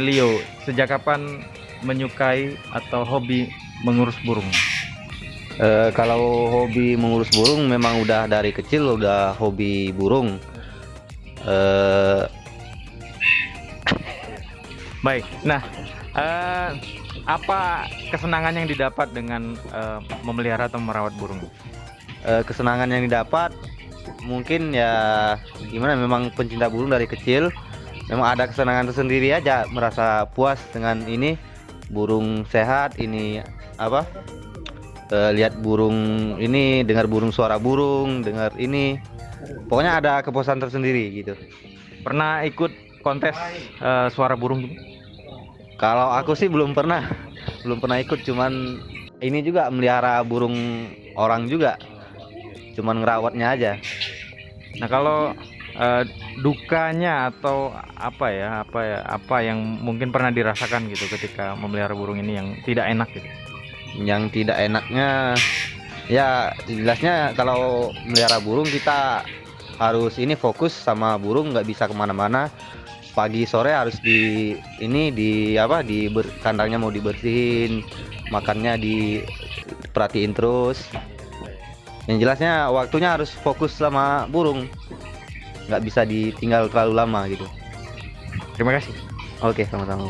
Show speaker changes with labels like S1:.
S1: Melio, sejak kapan menyukai atau hobi mengurus burung?
S2: Kalau hobi mengurus burung memang udah dari kecil udah hobi burung. Eh,
S1: Baik, nah, apa kesenangan yang didapat dengan memelihara atau merawat burung?
S2: Kesenangan yang didapat mungkin ya gimana, memang pencinta burung dari kecil memang ada kesenangan tersendiri aja, merasa puas dengan ini burung sehat ini apa, lihat burung ini, dengar burung, suara burung, dengar ini, pokoknya ada kepuasan tersendiri gitu.
S1: Pernah ikut kontes suara burung gitu?
S2: Kalau aku sih belum pernah, belum pernah ikut, cuman ini juga melihara burung orang juga, cuman ngerawatnya aja.
S1: Nah, kalau dukanya atau apa yang mungkin pernah dirasakan gitu ketika memelihara burung ini yang tidak enak gitu?
S2: Yang tidak enaknya ya jelasnya kalau melihara burung kita harus ini fokus sama burung, nggak bisa kemana-mana. Pagi sore harus di ini di apa kandangnya mau dibersihin, makannya diperhatiin terus. Yang jelasnya waktunya harus fokus sama burung, nggak bisa ditinggal terlalu lama gitu.
S1: Terima kasih.
S2: Oke, sama-sama.